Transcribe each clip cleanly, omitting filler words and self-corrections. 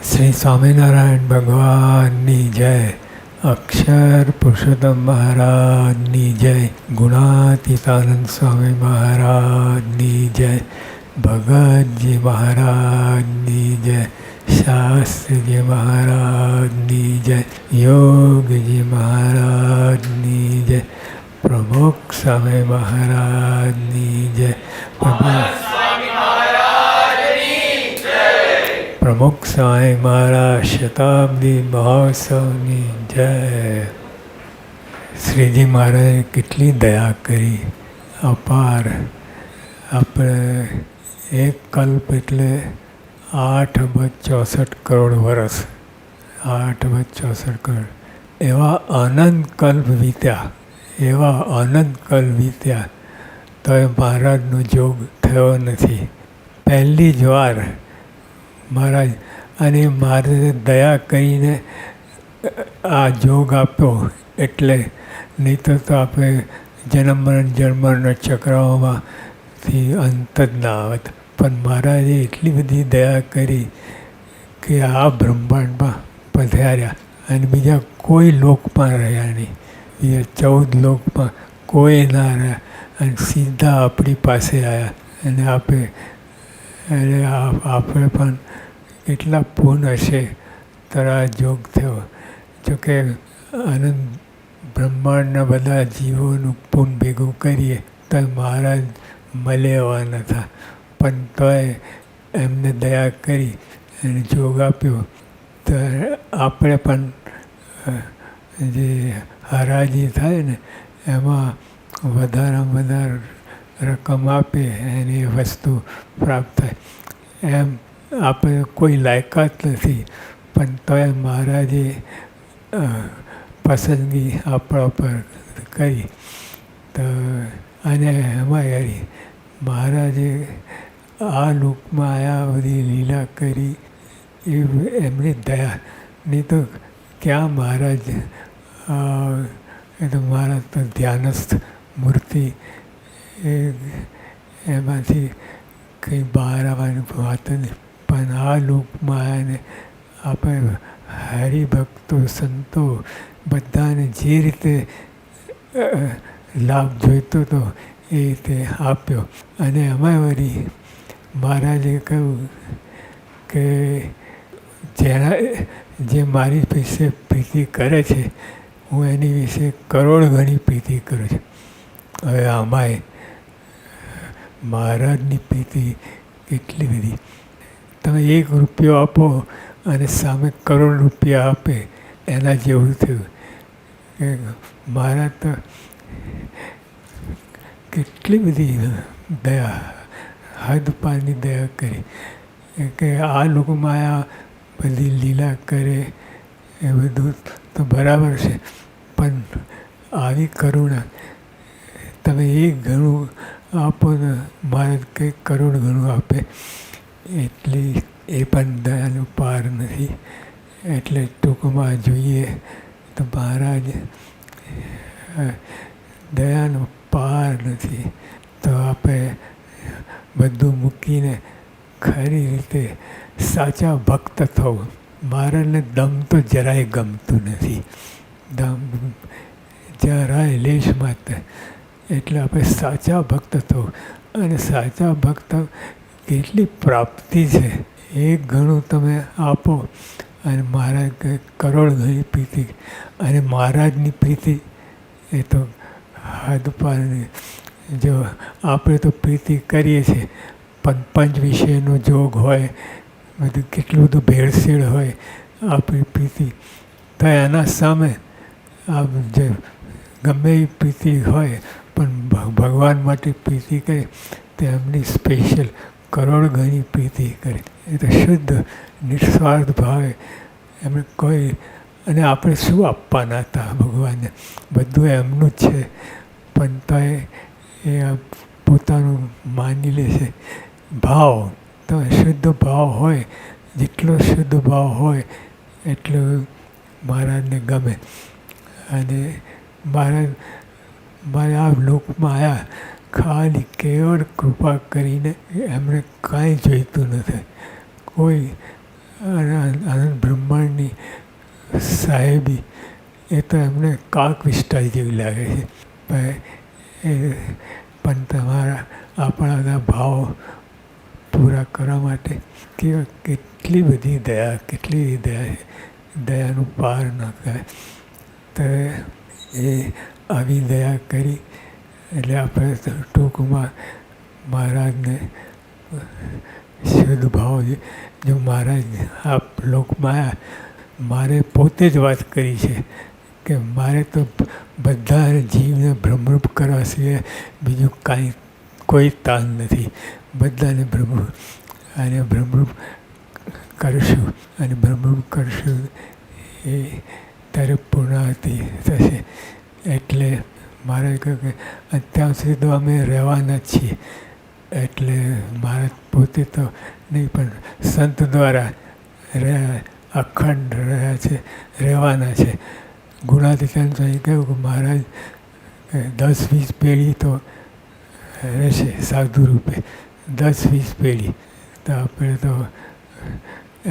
શ્રી સ્વામિનારાયણ ભગવાનની જય. અક્ષર પુરુષોત્તમ મહારાજની જય. ગુણાતીતાનંદ સ્વામી મહારાજની જય. ભગતજી મહારાજની જય. શાસ્ત્રીજી મહારાજની જય. યોગજી મહારાજની જય. પ્રમુખ સ્વામી મહારાજની જય. પ્રમુખ સ્વામી મહારાજ શતાબ્દી મહોત્સવની જય. શ્રીજી મહારાજે કેટલી દયા કરી, અપાર. આપણે એક કલ્પ એટલે 8,64 કરોડ વર્ષ, 8,64 કરોડ એવા અનંત કલ્પ વીત્યા, એવા અનંત કલ્પ વીત્યા તો એ મહારાજનો જોગ થયો નથી. પહેલી જ વાર મહારાજ, અને મહારાજે દયા કરીને આ જોગ આપ્યો. એટલે નહીં તો આપણે જન્મના ચક્રાઓમાંથી અંત જ ના આવત. પણ મહારાજે એટલી બધી દયા કરી કે આ બ્રહ્માંડમાં પધાર્યા અને બીજા કોઈ લોકમાં રહ્યા નહીં. બીજા 14 લોકમાં કોઈ ના રહ્યા અને સીધા આપણી પાસે આવ્યા. અને આપણે પણ કેટલા પૂર્ણ હશે ત્યારે આ જોગ થયો. જોકે આનંદ બ્રહ્માંડના બધા જીવોનું પૂર્ણ ભેગું કરીએ તો મહારાજ મળે એવા નહોતા. પણ તોય એમને દયા કરી અને જોગ આપ્યો. તો આપણે પણ જે હરાજી થાય ને એમાં વધારેમાં વધારે રકમ આપે અને એ વસ્તુ પ્રાપ્ત થાય. એમ આપણે કોઈ લાયકાત નથી, પણ તોય મહારાજે પસંદગી આપણા પર કરી. તો અને એમાં મહારાજે આ લોકમાં આવ્યા, બધી લીલા કરી, એમની દયા. નહીં તો ક્યાં મહારાજ, એ તો મહારાજ તો ધ્યાનસ્થ મૂર્તિ, એમાંથી કંઈ બહાર આવવાની વાત નહીં. પણ આ લોકમાં આવ્યાને આપણે હરિભક્તો, સંતો બધાને જે રીતે લાભ જોઈતો હતો એ રીતે આપ્યો. અને એમાં વળી મહારાજે કહ્યું કે જે મારી વિશે પ્રીતિ કરે છે, હું એની વિશે કરોડ ગણી પ્રીતિ કરું છું. હવે આમાંય મહારાજની પ્રીતિ કેટલી બધી. તમે 1 રૂપિયો આપો અને સામે કરોડ રૂપિયા આપે, એના જેવું થયું. કે મહારાજ તો કેટલી બધી દયા, હદ પારની દયા કરી. કે આ લોકોમાં આ બધી લીલા કરે એ બધું તો બરાબર છે, પણ આવી કરુણા તમે 1 ગણું આપો ને મહારાજ કંઈક કરોડ ગણું આપે. એટલી એ પણ દયાનો પાર નથી. એટલે ટૂંકમાં જોઈએ તો મહારાજ દયાનો પાર નથી. તો આપણે બધું મૂકીને ખરી રીતે સાચા ભક્ત થવું. મહારાજને દમ તો જરાય ગમતું નથી, દમ જરાય લેશ માત્ર. એટલે આપણે સાચા ભક્ત થવું. અને સાચા ભક્ત કેટલી પ્રાપ્તિ છે. 1 ગણું તમે આપો અને મહારાજ કરોડ ગણી પ્રીતિ. અને મહારાજની પ્રીતિ એ તો હદ પારની. જો આપણે તો પ્રીતિ કરીએ છીએ, પણ પંચ વિષયનો જોગ હોય, બધું કેટલું બધું ભેળસેળ હોય આપણી પ્રીતિ. તો એના સામે આ જે ગમે એ પ્રીતિ હોય, પણ ભગવાન માટે પ્રીતિ કરે તો એમની સ્પેશિયલ કરોડ ગણી પ્રીતિ કરે. એ તો શુદ્ધ નિસ્વાર્થ ભાવે એમને કોઈ. અને આપણે શું આપવાના હતા ભગવાનને? બધું એમનું જ છે. પણ તો એ પોતાનું માની લે છે. ભાવ તો શુદ્ધ ભાવ હોય, જેટલો શુદ્ધ ભાવ હોય એટલો મહારાજને ગમે. અને મારે આ લોકમાં આવ્યા ખાલી કેવળ કૃપા કરીને. એમણે કાંઈ જોઈતું નથી. કોઈ આનંદ બ્રહ્માંડની સાહેબી એ તો એમને કાક વિસ્તાર જેવી લાગે છે. પણ તમારા આપણા બધા ભાવ પૂરા કરવા માટે કેટલી બધી દયા, કેટલી દયા છે, દયાનું પાર ન કહેવાય. તો એ આવી દયા કરી એટલે આપણે ટૂંકમાં મહારાજને શુદ્ધ ભાવ છે. જો મહારાજ આ લોકમાં આવ્યા, મારે પોતે જ વાત કરી છે કે મારે તો બધા જીવને ભ્રમરૂપ કરવા સિવાય બીજું કાંઈ કોઈ તાન નથી. બધાને ભ્રમરૂપ કરશું, અને ભ્રમરૂપ કરશું એ ત્યારે પૂર્ણાહુતિ થશે. એટલે મારે કહ્યું કે અત્યાર સુધી તો અમે રહેવાના જ છીએ. એટલે મારે પોતે તો નહીં, પણ સંત દ્વારા રહ્યા, અખંડ રહ્યા છે, રહેવાના છે. ગુણાતીતાન સ્વામી કહ્યું કે મહારાજ 10-20 પેઢી તો રહેશે સાધુ રૂપે, 10-20 પેઢી. તો આપણે તો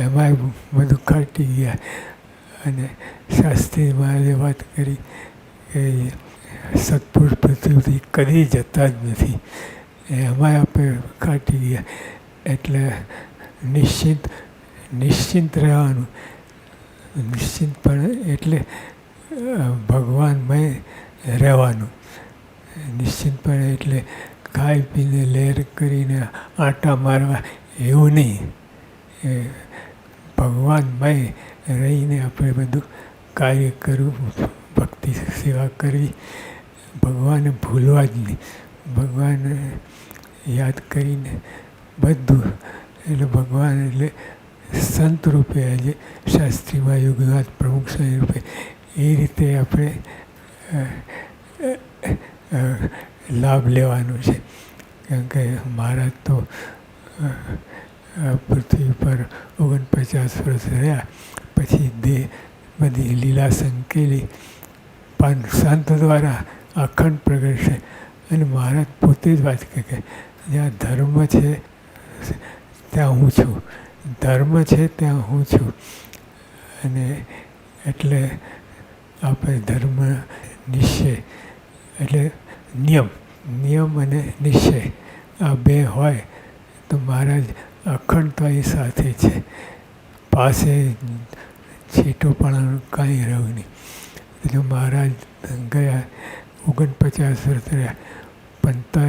એમાંય બધું ખાટી ગયા. અને શાસ્ત્રી મહારાજે વાત કરી કે સત્પુરુષ પૃથ્વીથી કદી જતા જ નથી, એમાંય આપણે ખાટી ગયા. એટલે નિશ્ચિંત રહેવાનું. નિશ્ચિંતપણે એટલે ભગવાનમય રહેવાનું. નિશ્ચિંતપણે એટલે ખાઈ પીને લહેર કરીને આંટા મારવા એવું નહીં. ભગવાનમય રહીને આપણે બધું કાર્ય કરવું, ભક્તિ સેવા કરવી, ભગવાનને ભૂલવા જ નહીં. ભગવાનને યાદ કરીને બધું, એટલે ભગવાન એટલે સંત રૂપે, આજે શાસ્ત્રીમાં યુગનાથ પ્રમુખ સ્વામી રૂપે એ રીતે આપણે લાભ લેવાનો છે. કારણ કે મહારાજ તો પૃથ્વી પર 49 વર્ષ રહ્યા, પછી દેહ બધી લીલા સંકેલી, પણ સંત દ્વારા અખંડ પ્રગટ છે. અને મહારાજ પોતે જ વાત કહે કે જ્યાં ધર્મ છે ત્યાં હું છું, ધર્મ છે ત્યાં હું છું. અને એટલે આપણે ધર્મ, નિશ્ચય એટલે નિયમ અને નિશ્ચય આ બે હોય તો મહારાજ અખંડતા એ સાથે છે. પાસે છેટોપણાનું કાંઈ રહ્યું નહીં. જો મહારાજ ગયા 49 વર્ષ રહ્યા, પણ તો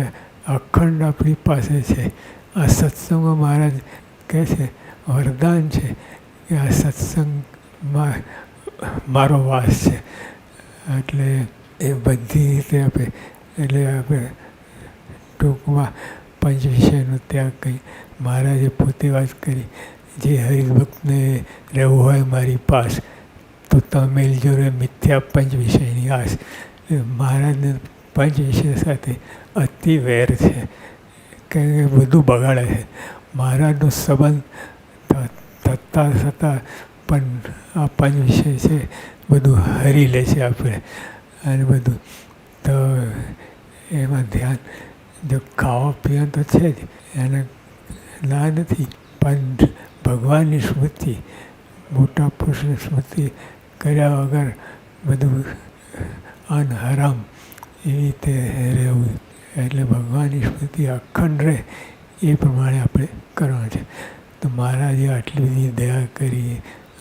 અખંડ આપણી પાસે છે. આ સત્સંગમાં મહારાજ કહે છે, વરદાન છે કે આ સત્સંગમાં મારો વાસ છે. એટલે એ બધી રીતે આપણે, એટલે આપણે ટૂંકમાં પંચ વિષયનો ત્યાગ કરી. મહારાજે પોતે વાત કરી, જે હરિભક્તને રહેવું હોય મારી પાસ, તો તમે જો રે મિથ્યા પંચ વિષયની આસ. મહારાજને પંચ વિષય સાથે અતિ વેર છે, કે બધું બગાડે છે. મહારાજનો સંબંધ થતાં પણ આ પંચ વિષય છે બધું હરી લે છે આપણે. અને બધું તો એમાં ધ્યાન, જો ખાવા પીવા તો છે જ, એને ના નથી, પણ ભગવાનની સ્મૃતિ, મોટા પુરુષની સ્મૃતિ કર્યા વગર બધું અનહરામ એવી રીતે રહેવું. એટલે ભગવાનની સ્મૃતિ અખંડ રહે એ પ્રમાણે આપણે કરવાનું છે. તો મહારાજે આટલી બધી દયા કરી,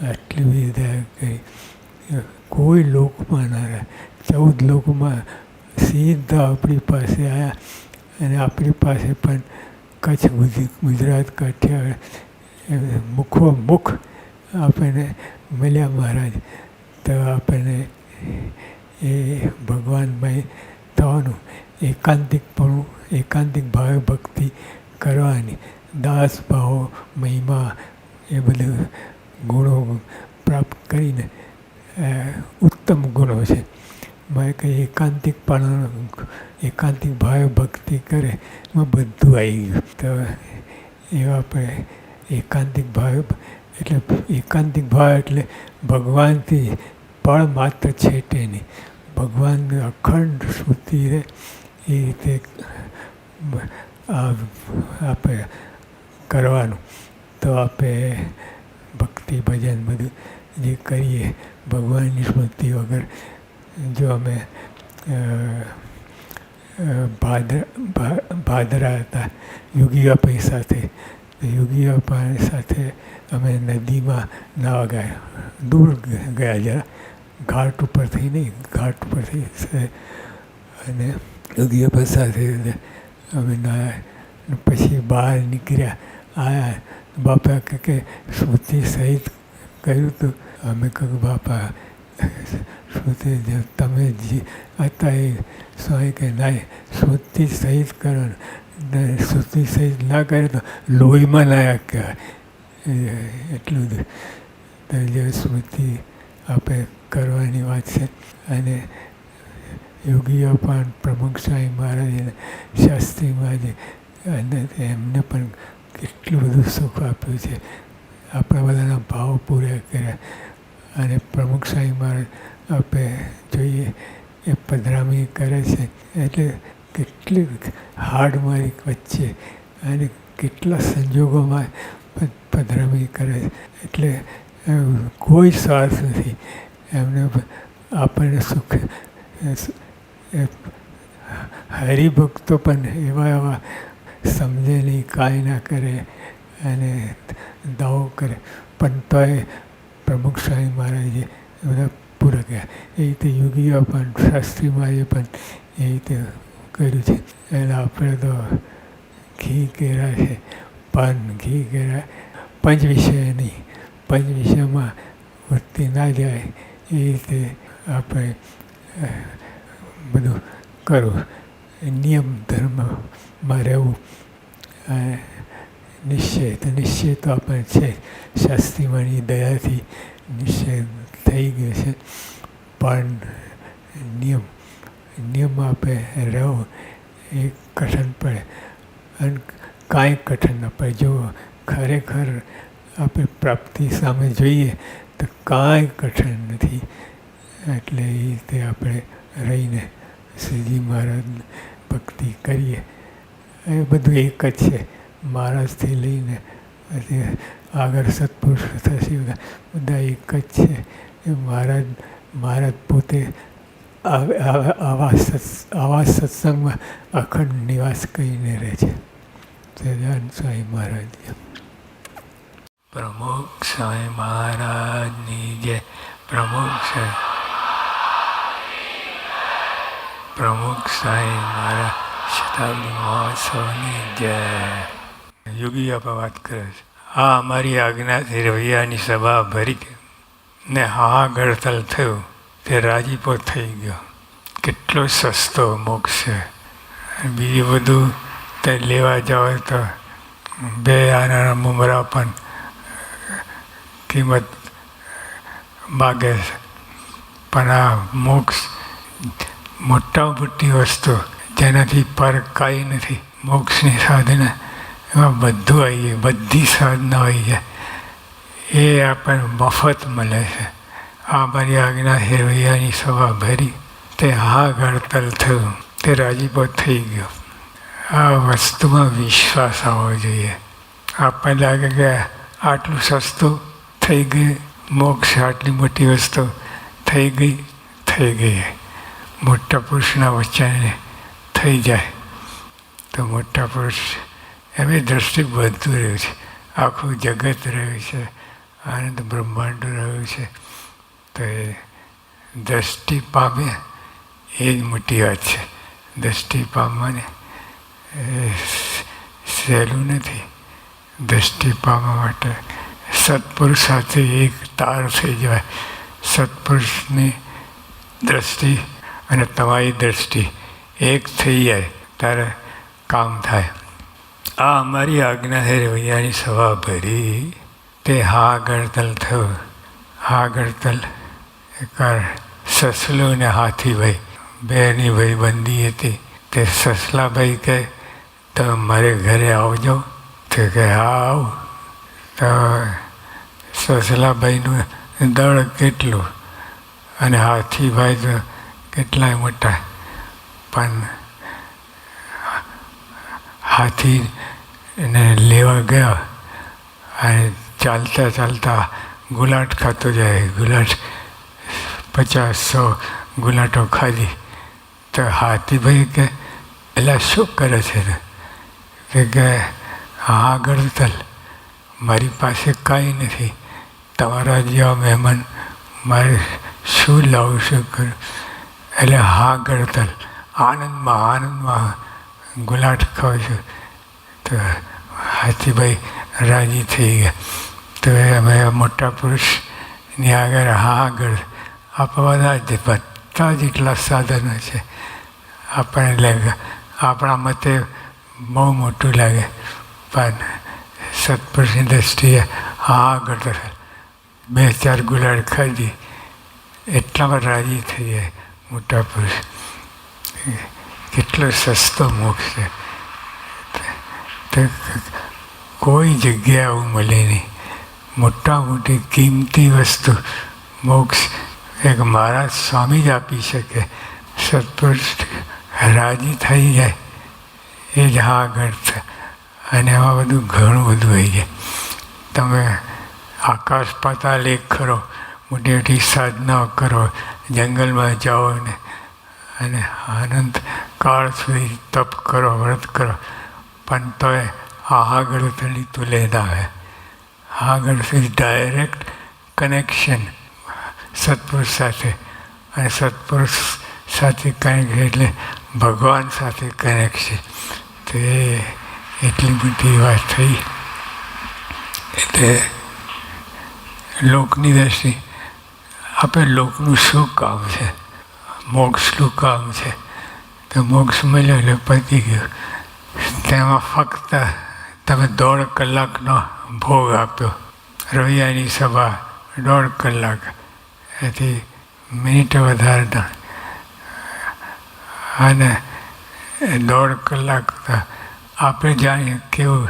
આટલી બધી દયા કરી, કોઈ લોકમાં ના રહે. 14 લોકમાં સીધા આપણી પાસે આવ્યા. અને આપણી પાસે પણ કચ્છ, ગુજરાત, કાઠિયાવાડ મુખોમુખ આપણને મળ્યા મહારાજ. તો આપણને એ ભગવાનમય થવાનું, એકાંતિકપણું, એકાંતિક ભાવે ભક્તિ કરવાની, દાસ ભાવ, મહિમા એ બધું ગુણો પ્રાપ્ત કરીને ઉત્તમ ગુણો છે. મારે કંઈ એકાંતિક ભાવે ભક્તિ કરે એમાં બધું આવી ગયું. તો એવા આપણે એકાંતિક ભાવે, એકાંતિક ભાવ એટલે ભગવાનથી પળ માત્ર છેટે નહીં, ભગવાનને અખંડ સ્મૃતિ રહે એ રીતે આપણે કરવાનું. તો આપણે ભક્તિ ભજન બધું જે કરીએ ભગવાનની સ્મૃતિ વગર જો અમે ભાદરા હતા યોગીબાપા સાથે તો યોગીબાપા સાથે અમે નદીમાં નાવા ગયા, દૂર ગયા જરા, ઘાટ ઉપરથી નહીં, ઘાટ ઉપરથી અને યોગીબાપા સાથે અમે નાયા. પછી બહાર નીકળ્યા આવ્યા, બાપા કે સ્મૃતિ સહિત કર્યું હતું. અમે કહ્યું બાપા સ્મૃતિ તમે જે હતા એ સ્વાય કે ના સ્મૃતિ સહિત કરો, સ્મૃતિ સહિત ના કરે તો લોહીમાં નાયા કહેવાય. એટલું જ તો જે સ્મૃતિ આપણે કરવાની વાત છે. અને યોગીબાપા પ્રમુખ સ્વામી મહારાજ શાસ્ત્રીમાં અને એમને પણ કેટલું બધું સુખ આપ્યું છે, આપણા બધાના ભાવ પૂરા કર્યા. અને પ્રમુખ સ્વામી મહારાજ આપણે જોઈએ એ પધરામણી કરે છે એટલે કેટલી હાડમારી વચ્ચે અને કેટલા સંજોગોમાં પધરામણી કરે છે. એટલે કોઈ સ્વાર્થ નથી એમને, આપણને સુખ. હરિભક્તો પણ એવા સમજે નહીં, કાંઈ ના કરે અને દાવો કરે, પણ તોય પ્રમુખ સ્વામી મહારાજે બધા પૂરા કર્યા. એ રીતે યોગીબાપા શાસ્ત્રીમાએ પણ એ રીતે કર્યું છે. એટલે આપણે તો ઘી કેરા છે, પાન ઘી કેરા, પંચ વિષય નહીં, પંચ વિષયમાં વૃત્તિ ના જાય એ રીતે આપણે બધું કરવું, નિયમ ધર્મમાં રહેવું. નિશ્ચય તો આપણે છે, શાસ્ત્રીમાની દયાથી નિશ્ચય થઈ ગયો છે, પણ નિયમ આપણે રહેવું એ કઠણ પડે. અને કાંઈ કઠણ ન પડે. જો ખરેખર આપણે પ્રાપ્તિ સામે જોઈએ તો કાંઈ કઠણ નથી. એટલે એ રીતે આપણે રહીને શ્રીજી મહારાજ ભક્તિ કરીએ. એ બધું એક જ છે, મહારાજથી લઈને પછી આગળ સત્પુરુષ થશે બધા એક જ છે. એ મહારાજ પોતે આવા સત્સંગમાં અખંડ નિવાસ કરીને રહે છે. સહજાનંદ સ્વામી મહારાજ. પ્રમુખ સ્વામી મહારાજની જય. પ્રમુખ સ્વામી મહારાજ શતાબ્દી મહોત્સવની જય. યોગીબાપા વાત કરે છે, આ અમારી આજ્ઞાથી રવિયાની સભા ભરી ને હા ગળતલ થયું તે રાજીપો થઈ ગયો. કેટલો સસ્તો મોક્ષ છે. બીજું બધું તે લેવા જાઓ તો 2 આનાના મુમરા પણ કિંમત માગે છે, પણ આ મોક્ષ મોટામાં મોટી વસ્તુ જેનાથી પર કાંઈ નથી. મોક્ષની સાધના એમાં બધું આવી જાય, બધી સાધના આવી જાય, એ આપણને મફત મળે છે. આ મારી આજ્ઞા હેરવૈયાની સભા ભરી તે હા ગળતલ થયું તે રાજીપો થઈ ગયો. આ વસ્તુમાં વિશ્વાસ આવવો જોઈએ. આપણને લાગે કે આટલું સસ્તું થઈ ગયું મોક્ષ, આટલી મોટી વસ્તુ થઈ ગઈ. મોટા પુરુષના વચને થઈ જાય તો મોટા પુરુષ એવી દ્રષ્ટિ બધું રહ્યું છે, આખું જગત રહ્યું છે, આનંદ બ્રહ્માંડ રહ્યું છે. તો એ દ્રષ્ટિ પામે એ જ મોટી વાત છે. દ્રષ્ટિ પામવાને સહેલું નથી. દ્રષ્ટિ પામવા માટે સત્પુરુષ સાથે એક તાર થઈ જાય. સત્પુરુષની દ્રષ્ટિ અને તમારી દ્રષ્ટિ એક થઈ જાય ત્યારે કામ થાય. આ અમારી આજ્ઞા છે રવૈયાની સભા ભરી તે હા ગળતલ થયું. હા ગળતલ સસલું ને હાથીભાઈ બેની ભાઈબંધી હતી. તે સસલાભાઈ કહે તો મારે ઘરે આવજો. તે કહે હા આવું. તો સસલાભાઈનું દળ કેટલું અને હાથીભાઈ તો કેટલાય મોટા, પણ હાથીને લેવા ગયા અને ચાલતા ચાલતા ગુલાટ ખાતો જાય. ગુલાટ 50-100 ગુલાટો ખાધી. તો હાથીભાઈ કે એટલે શું કરે છે કે હા ગળતલ, મારી પાસે કાંઈ નથી, તમારા જેવા મહેમાન મારે શું લાવું, શું કરું? એટલે હા ગળતલ, આનંદમાં આનંદમાં ગુલાટ ખાઉં છું. તો હાથીભાઈ રાજી થઈ ગયા. તો અમે મોટા પુરુષની આગળ હા ગળ, આપણા બધા જેટલા સાધનો છે આપણને લાગે, આપણા મતે બહુ મોટું લાગે, પણ સત્પુરુષની દૃષ્ટિએ હા ગળતલ 2-4 ગુલાડ ખાધી એટલામાં રાજી થઈ જાય મોટા પુરુષ. કેટલો સસ્તો મોક્ષ છે. તો કોઈ જગ્યાએ આવું મળે નહીં. મોટા મોટી કિંમતી વસ્તુ મોક્ષ એક મહારાજ સ્વામી જ આપી શકે. સત્પુરુષ રાજી થઈ જાય એ જ હા ગળતલ. અને એમાં બધું ઘણું બધું હોય જાય. તમે આકાશ પાતાળ એક કરો, મોટી મોટી સાધનાઓ કરો, જંગલમાં જાઓ ને અને આનંદ કાળ સુધી તપ કરો, વ્રત કરો, પણ તોય આ ગળતલની તુલે ના આવે. આ ગળતલ ડાયરેક્ટ કનેક્શન સત્પુરુષ સાથે, અને સત્પુરુષ સાથે કનેક્શન એટલે ભગવાન સાથે કનેક્શન. તો એટલી બધી વાત થઈ. એટલે લોકની દ્રષ્ટિ આપણે લોકનું શું કામ છે, મોક્ષનું કામ છે. તો મોક્ષ મળ્યો એટલે પતી ગયું. તેમાં ફક્ત તમે 1.5 કલાકનો ભોગ આપ્યો. રવિયાની સભા 1.5 કલાક, એથી મિનિટ વધારે. અને 1.5 કલાક આપણે જાણીએ કેવું,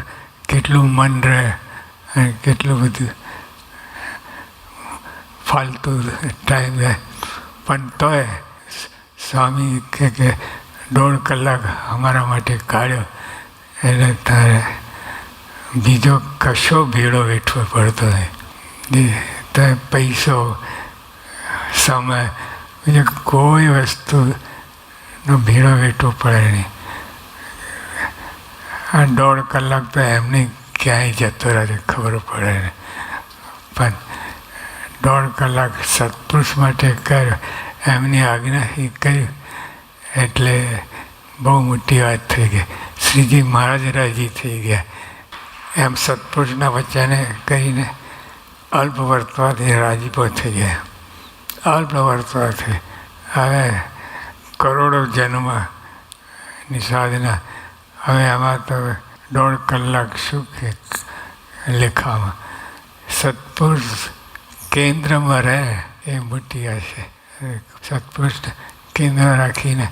કેટલું મન રહે અને કેટલું બધું ફાલતુ ટાઈમ રહે. પણ તોય સ્વામી કે 1.5 કલાક અમારા માટે કાઢ્યો, એટલે તારે બીજો કશો ભેળો વેઠવો પડતો નહીં. તો પૈસો, સમય, બીજો કોઈ વસ્તુનો ભેળો વેઠવો પડે નહીં. આ 1.5 કલાક તો એમને ક્યાંય જતો રહે ખબર પડે નહીં. પણ 1.5 કલાક સત્પુરુષ માટે કર્યો, એમની આજ્ઞાથી કર્યું, એટલે બહુ મોટી વાત થઈ ગઈ. શ્રીજી મહારાજ રાજી થઈ ગયા. એમ સત્પુરુષના વચને કહીને અલ્પ વર્તવાથી રાજીપો થઈ ગયા. અલ્પ વર્તવાથી હવે કરોડો જન્મની સાધના, હવે એમાં તો 1.5 કલાક શું કે લેખામાં. સત્પુરુષ કેન્દ્રમાં રહે એ મોટી વાત છે. સત્પુરુષ કેન્દ્ર રાખીને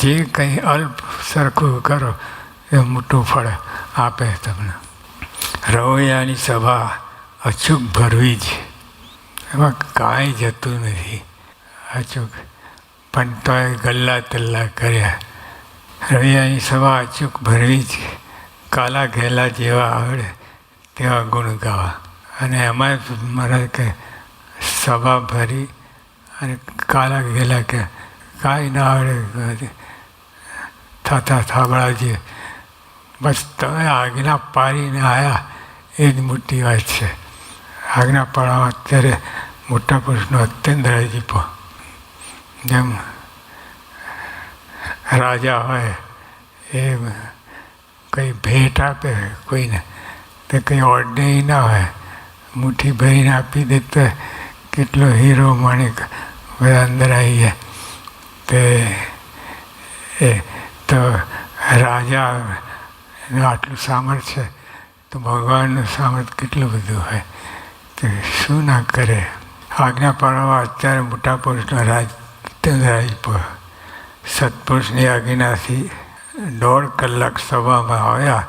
જે કંઈ અલ્પ સરખું કરો એ મોટું ફળ આપે તમને. રવૈયાની સભા અચૂક ભરવી જ, એમાં કાંઈ જતું નથી અચૂક, પણ તોય ગલ્લા તલ્લા કર્યા. રવૈયાની સભા અચૂક ભરવી જ, કાલા ઘેલા જેવા આવડે તેવા ગુણ ગાવા. અને એમાં મારા કે સભા ભરી અને કાલા ઘેલા કે કાંઈ ના આવડે થતા થાબડા જે, બસ તમે આજ્ઞા પાડીને આવ્યા એ જ મોટી વાત છે. આજ્ઞા પાડવામાં અત્યારે મોટા પુરુષનો અત્યંત રાજીપો. જેમ રાજા હોય એ કંઈ ભેટ આપે કોઈને, તો કંઈ ઓર્ડિનરી ના હોય, મુઠ્ઠી ભરીને આપી દેતો કેટલો હીરો માણિક બધા અંદર આવી જાય. તે તો રાજા આટલું સામર્થ્ય, તો ભગવાનનું સામર્થ્ય કેટલું બધું હોય, તો શું ના કરે. આજ્ઞા પાડવામાં અત્યારે મોટા પુરુષનો રાજપો. સત્પુરુષની આજ્ઞાથી 1.5 કલાક સભામાં આવ્યા,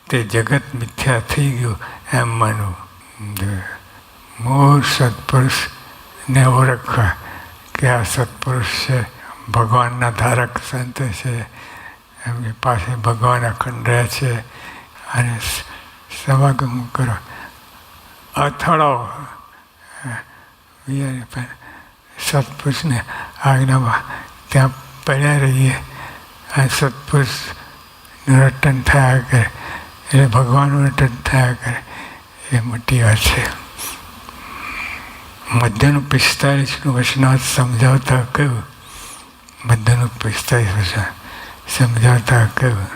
તે જગત મિથ્યા થઈ ગયું એમ માનવું. મૂળ સત્પુરુષને ઓળખવા કે આ સત્પુરુષ છે, ભગવાનના ધારક સંત છે, એમની પાસે ભગવાન અખંડ રહે છે, અને સમાગમ કરો. અથડો સત્પુરુષને આજ્ઞામાં ત્યાં પડ્યા રહીએ. આ સત્પુરુષનું રટન થયા કરે એટલે ભગવાનનું રટન થયા કરે. એ મોટી વાત છે. મધ્યનું 45નું વચનાથ સમજાવતા કહ્યું, મધ્યનું 45 વચન સમજાવતા કહ્યું,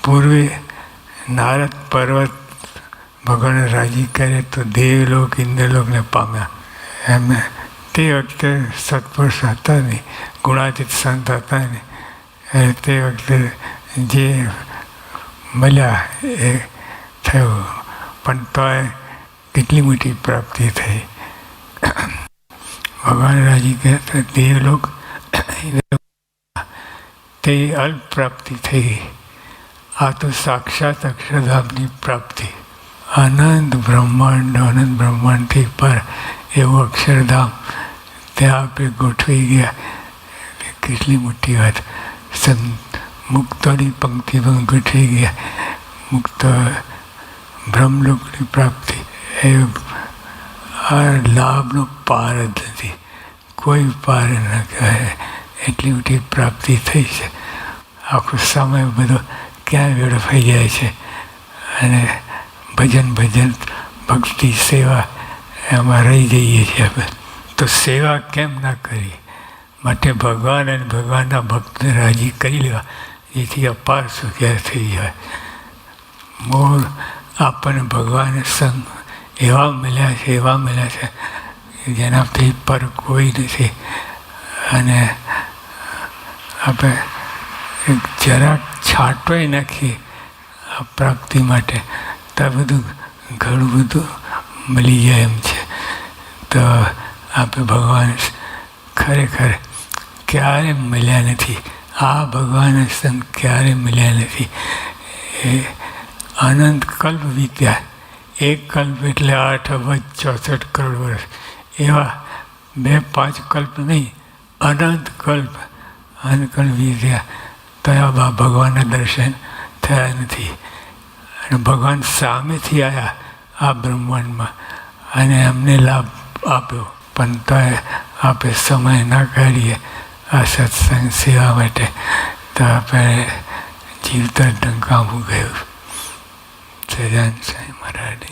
પૂર્વે નારદ પર્વત ભગવાન રાજી કરે તો દેવલોક ઇન્દ્રલોકને પામ્યા. એમ તે વખતે સત્પુરુષ હતા નહીં, ગુણાતીત સંત હતા નહીં. તે વખતે જે મળ્યા એ થયું, પણ તોય કેટલી મોટી પ્રાપ્તિ થઈ. ભગવાન રાજી ગયા તો દેવલોક તે અલ્પ પ્રાપ્તિ થઈ. આ તો સાક્ષાત અક્ષરધામની પ્રાપ્તિ. આનંદ બ્રહ્માંડથી પર એવું અક્ષરધામ ત્યાં આપણે ગોઠવાઈ ગયા. કેટલી મોટી વાત. મુક્તોની પંક્તિમાં ગોઠવાઈ ગયા. મુક્ત બ્રહ્મલોકની પ્રાપ્તિ એ આ લાભનો પાર જ નથી, કોઈ પાર ન કહે. એટલી મોટી પ્રાપ્તિ થઈ છે. આખો સમય બધો ક્યાં વેડફાઈ જાય છે. અને ભજન ભક્તિ સેવા એમાં રહી જઈએ છીએ આપણે. તો સેવા કેમ ના કરી? માટે ભગવાન અને ભગવાનના ભક્તને રાજી કરી લેવા, જેથી અપાર સુખ્યા થઈ જાય. મોર આપણને ભગવાન સંગ એવા મળ્યા છે જેનાથી પર કોઈ નથી. અને આપણે જરાક છાંટોય નાખીએ આ પ્રાપ્તિ માટે તો બધું ઘણું બધું મળી જાય એમ છે. તો આપણે ભગવાન ખરેખર ક્યારે મળ્યા નથી. આ ભગવાન સંગ ક્યારે મળ્યા નથી. એ અનંત કલ્પ વીત્યા. એક કલ્પ એટલે 8,64 કરોડ વર્ષ. એવા 2-5 કલ્પ નહીં, અનંત કલ્પ વીત્યા તો આ ભગવાનના દર્શન થયા નથી. અને ભગવાન સામેથી આવ્યા આ બ્રહ્માંડમાં અને એમને લાભ આપ્યો. પણ તોય આપણે સમય ના કાઢીએ આ સત્સંગ સેવા માટે, તો આપણે જીવતર ડંકાવું ગયું. સજાન સાંઈ મહારાજ.